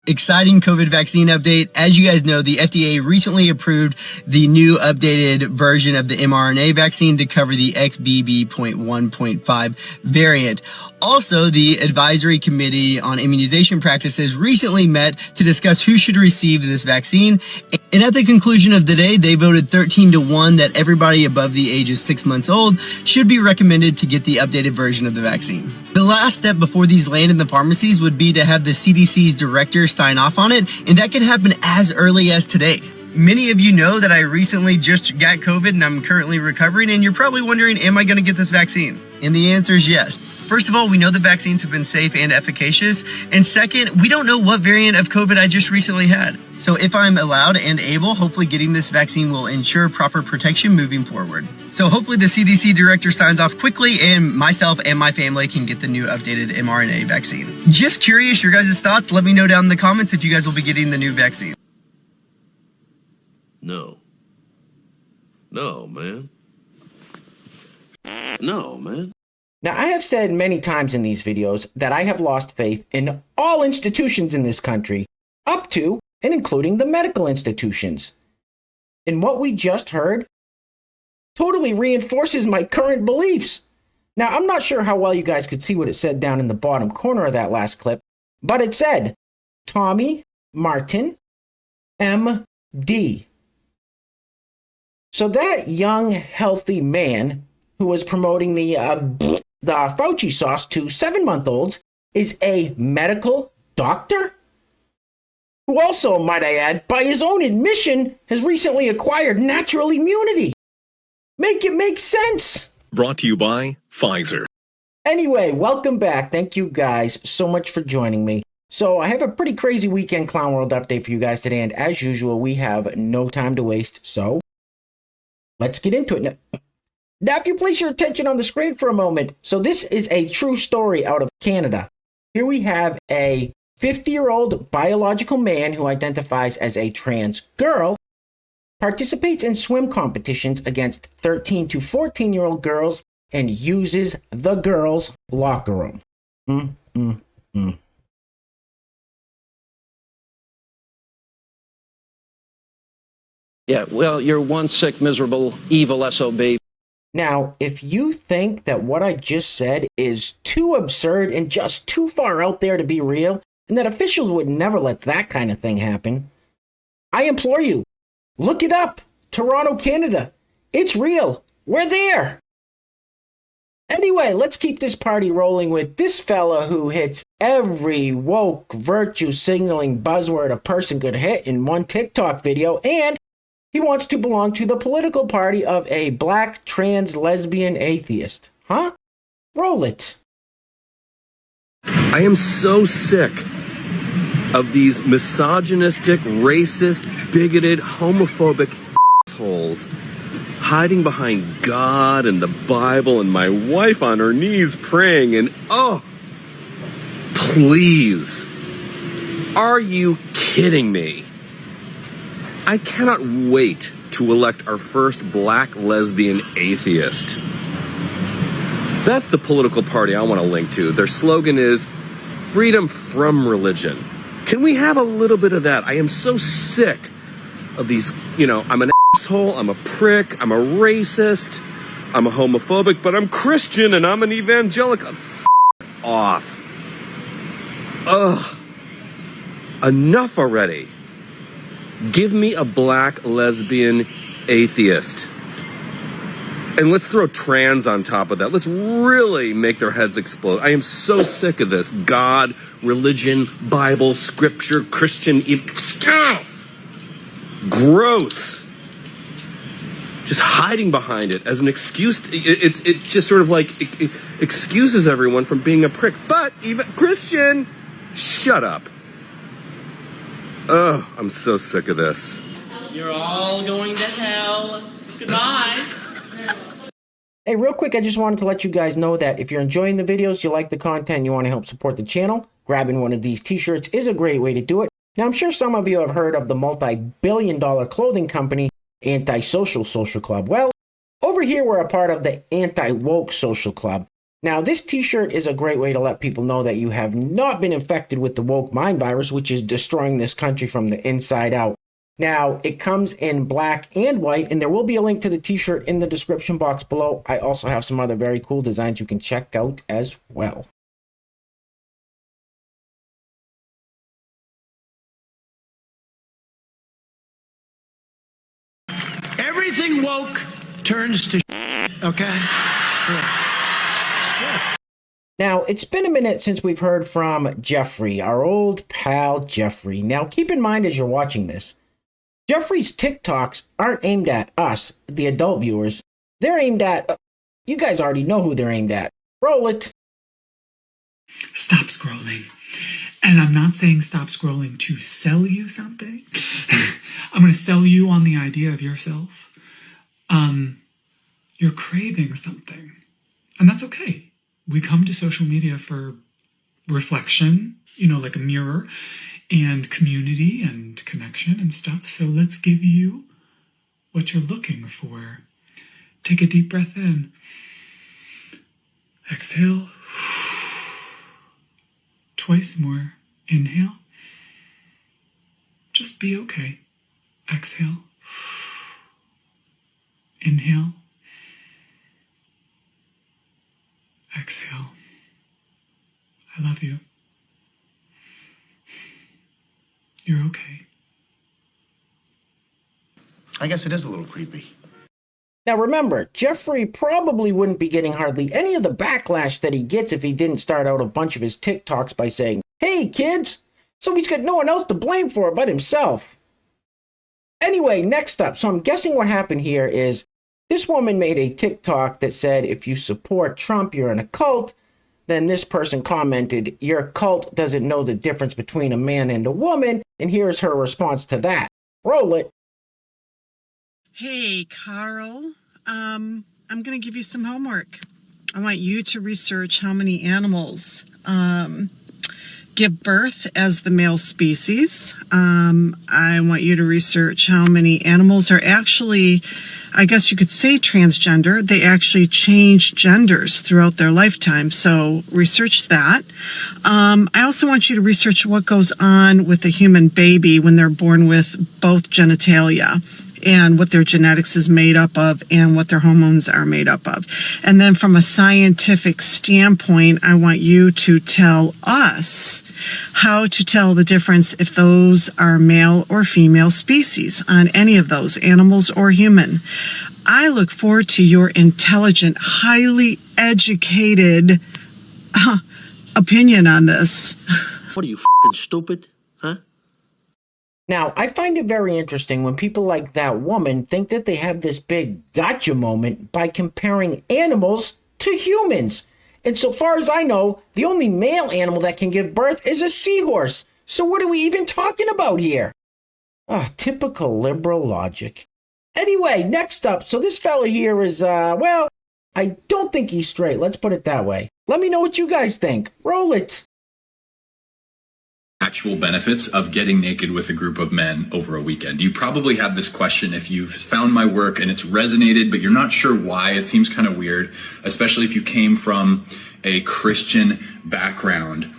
Exciting COVID vaccine update. As you guys know, the FDA recently approved the new updated version of the mRNA vaccine to cover the XBB.1.5 variant. Also, the Advisory Committee on Immunization Practices recently met to discuss who should receive this vaccine. And at the conclusion of the day, they voted 13-1 that everybody above the age of 6 months old should be recommended to get the updated version of the vaccine. The last step before these land in the pharmacies would be to have the CDC's director sign off on it, and that can happen as early as today. Many of you know that I recently just got COVID and I'm currently recovering, and you're probably wondering, am I going to get this vaccine? And the answer is yes. First of all, we know the vaccines have been safe and efficacious. And second, we don't know what variant of COVID I just recently had. So if I'm allowed and able, hopefully getting this vaccine will ensure proper protection moving forward. So hopefully the CDC director signs off quickly and myself and my family can get the new updated mRNA vaccine. Just curious, your guys' thoughts? Let me know down in the comments if you guys will be getting the new vaccine. No. No, man. No, man. Now, I have said many times in these videos that I have lost faith in all institutions in this country, up to and including the medical institutions. And what we just heard totally reinforces my current beliefs. Now, I'm not sure how well you guys could see what it said down in the bottom corner of that last clip, but it said, Tommy Martin, M.D. So that young, healthy man who was promoting the Fauci sauce to 7-month-olds is a medical doctor? Who also, might I add, by his own admission, has recently acquired natural immunity. Make it make sense. Brought to you by Pfizer. Anyway, welcome back. Thank you guys so much for joining me. So I have a pretty crazy weekend Clown World update for you guys today, and as usual, we have no time to waste, so let's get into it. Now, if you place your attention on the screen for a moment, so this is a true story out of Canada. Here we have a 50-year-old biological man who identifies as a trans girl, participates in swim competitions against 13 to 14-year-old girls, and uses the girls' locker room. Yeah, well, you're one sick, miserable, evil SOB. Now, if you think that what I just said is too absurd and just too far out there to be real, and that officials would never let that kind of thing happen, I implore you, look it up. Toronto, Canada. It's real. We're there. Anyway, let's keep this party rolling with this fella who hits every woke virtue signaling buzzword a person could hit in one TikTok video, and he wants to belong to the political party of a black trans lesbian atheist. Huh? Roll it. I am so sick of these misogynistic, racist, bigoted, homophobic assholes hiding behind God and the Bible and my wife on her knees praying and, oh, please. Are you kidding me? I cannot wait to elect our first black lesbian atheist. That's the political party I want to link to. Their slogan is freedom from religion. Can we have a little bit of that? I am so sick of these, I'm an asshole, I'm a prick, I'm a racist, I'm a homophobic, but I'm Christian and I'm an evangelical. F*** off. Ugh. Enough already. Give me a black lesbian atheist. And let's throw trans on top of that. Let's really make their heads explode. I am so sick of this. God, religion, Bible, scripture, Christian. Gross. Just hiding behind it as an excuse. It's just sort of like it excuses everyone from being a prick. But even Christian, shut up. Oh, I'm so sick of this. You're all going to hell. Goodbye. Hey, real quick, I just wanted to let you guys know that if you're enjoying the videos, you like the content, you want to help support the channel, grabbing one of these t-shirts is a great way to do it. Now, I'm sure some of you have heard of the multi-billion-dollar clothing company, Anti-Social Social Club. Well, over here, we're a part of the Anti-Woke Social Club. Now, this t-shirt is a great way to let people know that you have not been infected with the woke mind virus, which is destroying this country from the inside out. Now, it comes in black and white, and there will be a link to the t-shirt in the description box below. I also have some other very cool designs you can check out as well. Everything woke turns to okay? It's true. Now, it's been a minute since we've heard from Jeffrey, our old pal Jeffrey. Now, keep in mind as you're watching this, Jeffrey's TikToks aren't aimed at us, the adult viewers. They're aimed at, you guys already know who they're aimed at. Roll it. Stop scrolling. And I'm not saying stop scrolling to sell you something. I'm going to sell you on the idea of yourself. You're craving something. And that's okay. We come to social media for reflection, like a mirror, and community and connection and stuff. So let's give you what you're looking for. Take a deep breath in. Exhale. Twice more. Inhale. Just be okay. Exhale. Inhale. Exhale. I love you. You're okay. I guess it is a little creepy. Now remember, Jeffrey probably wouldn't be getting hardly any of the backlash that he gets if he didn't start out a bunch of his TikToks by saying, "Hey kids," so he's got no one else to blame for it but himself. Anyway, next up, so I'm guessing what happened here is this woman made a TikTok that said, if you support Trump, you're in a cult. Then this person commented, your cult doesn't know the difference between a man and a woman. And here's her response to that. Roll it. Hey, Carl. I'm going to give you some homework. I want you to research how many animals give birth as the male species. I want you to research how many animals are actually, I guess you could say, transgender. They actually change genders throughout their lifetime. So research that. I also want you to research what goes on with a human baby when they're born with both genitalia, and what their genetics is made up of and what their hormones are made up of. And then from a scientific standpoint, I want you to tell us how to tell the difference if those are male or female species on any of those, animals or human. I look forward to your intelligent, highly educated opinion on this. What are you, f***ing stupid? Huh? Now, I find it very interesting when people like that woman think that they have this big gotcha moment by comparing animals to humans. And so far as I know, the only male animal that can give birth is a seahorse. So what are we even talking about here? Typical liberal logic. Anyway, next up. So this fella here is, well, I don't think he's straight. Let's put it that way. Let me know what you guys think. Roll it. Actual benefits of getting naked with a group of men over a weekend. You probably have this question if you've found my work and it's resonated, but you're not sure why. It seems kind of weird, especially if you came from a Christian background.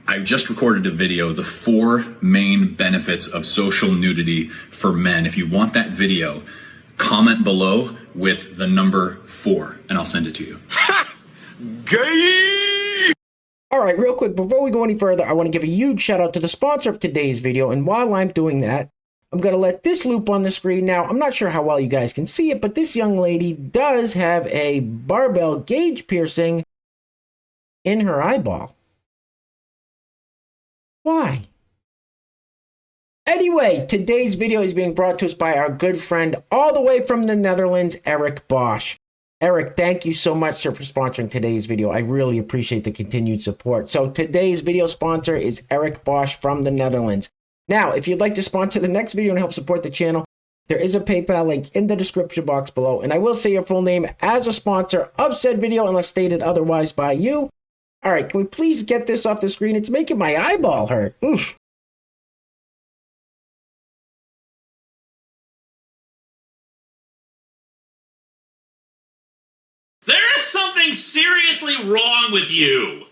I just recorded a video, the 4 main benefits of social nudity for men. If you want that video, comment below with the number 4 and I'll send it to you. Ha! Gay! All right, real quick, before we go any further, I want to give a huge shout out to the sponsor of today's video. And while I'm doing that, I'm going to let this loop on the screen. Now, I'm not sure how well you guys can see it, but this young lady does have a barbell gauge piercing in her eyeball. Why? Anyway, today's video is being brought to us by our good friend all the way from the Netherlands, Eric Bosch. Eric, thank you so much, sir, for sponsoring today's video. I really appreciate the continued support. So today's video sponsor is Eric Bosch from the Netherlands. Now, if you'd like to sponsor the next video and help support the channel, there is a PayPal link in the description box below. And I will say your full name as a sponsor of said video unless stated otherwise by you. All right, can we please get this off the screen? It's making my eyeball hurt. Oof. There is something seriously wrong with you?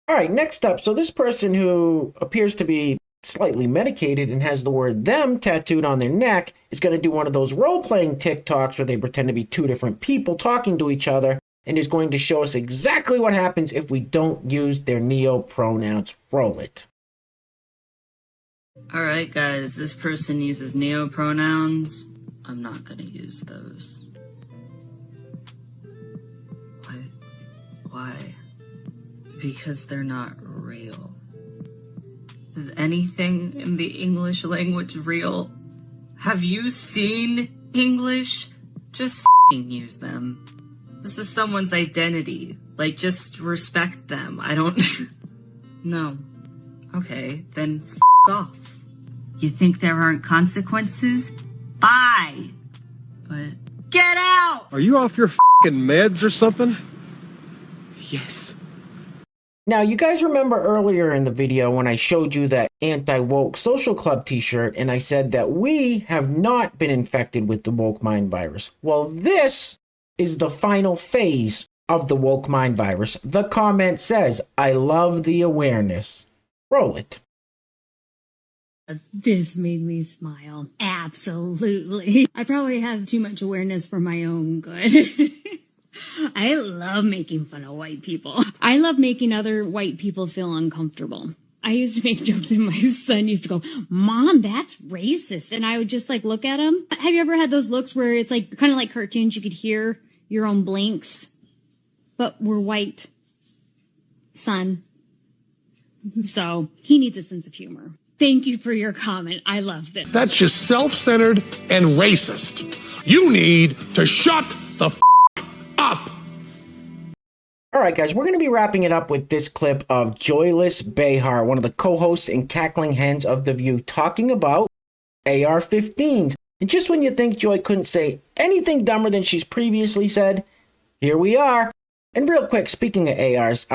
All right, next up. So this person who appears to be slightly medicated and has the word them tattooed on their neck is going to do one of those role-playing TikToks where they pretend to be two different people talking to each other and is going to show us exactly what happens if we don't use their neo-pronouns. Roll it. Alright guys, this person uses neo-pronouns. I'm not gonna use those. Why? Because they're not real. Is anything in the English language real? Have you seen English? Just f***ing use them. This is someone's identity. Like, just respect them. I don't... No. Okay, then f*** off. You think there aren't consequences? Bye! But get out! Are you off your f***ing meds or something? Yes. Now, you guys remember earlier in the video when I showed you that anti-woke social club t-shirt and I said that we have not been infected with the woke mind virus. Well, this is the final phase of the woke mind virus. The comment says, I love the awareness. Roll it. This made me smile. Absolutely. I probably have too much awareness for my own good. I love making fun of white people. I love making other white people feel uncomfortable. I used to make jokes and my son used to go, Mom, that's racist. And I would just like look at him. Have you ever had those looks where it's like kind of like cartoons? You could hear your own blinks, but we're white, son. So he needs a sense of humor. Thank you for your comment. I love this. That's just self-centered and racist. You need to shut the f*** up. All right, guys, we're going to be wrapping it up with this clip of Joyless Behar, one of the co-hosts and cackling hens of The View, talking about AR-15s. And just when you think Joy couldn't say anything dumber than she's previously said, here we are. And real quick, speaking of ARs,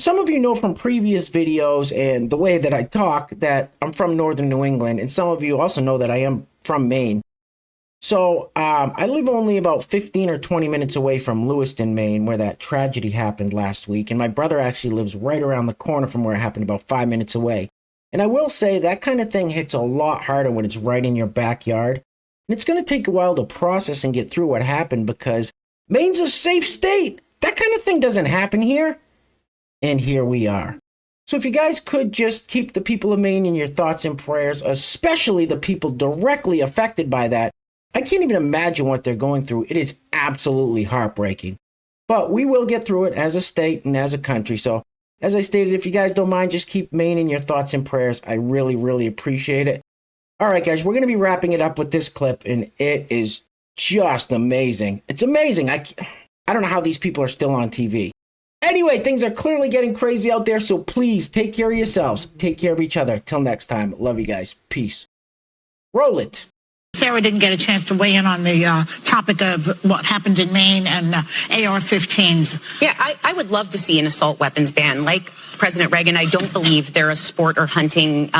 some of you know from previous videos and the way that I talk that I'm from northern New England, and some of you also know that I am from Maine. So I live only about 15 or 20 minutes away from Lewiston, Maine, where that tragedy happened last week, and my brother actually lives right around the corner from where it happened, about 5 minutes away. And I will say that kind of thing hits a lot harder when it's right in your backyard, and it's going to take a while to process and get through what happened because Maine's a safe state. That kind of thing doesn't happen here. And here we are. So if you guys could just keep the people of Maine in your thoughts and prayers, especially the people directly affected by that. I can't even imagine what they're going through. It is absolutely heartbreaking. But we will get through it as a state and as a country. So as I stated, if you guys don't mind, just keep Maine in your thoughts and prayers. I really, really appreciate it. All right, guys, we're going to be wrapping it up with this clip, and it is just amazing. It's amazing. I don't know how these people are still on TV. Anyway, things are clearly getting crazy out there, so please take care of yourselves. Take care of each other. Till next time. Love you guys. Peace. Roll it. Sarah didn't get a chance to weigh in on the topic of what happened in Maine and AR-15s. Yeah, I would love to see an assault weapons ban. Like President Reagan, I don't believe they're a sport or hunting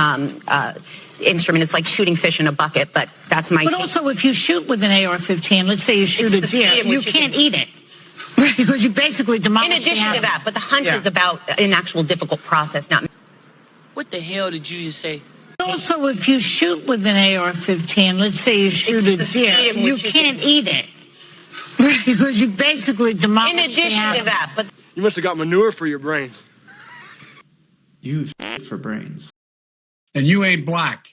instrument. It's like shooting fish in a bucket, but that's my But also, if you shoot with an AR-15, let's say you shoot a deer, you can't eat it. Because you basically demolish. In addition to that, but the hunt is about an actual difficult process, not. What the hell did you just say? Also, if you shoot with an AR-15, let's say you shoot a deer, you can't eat it. Because you basically demolish. In addition to that, but. You must have got manure for your brains. You for brains. And you ain't black.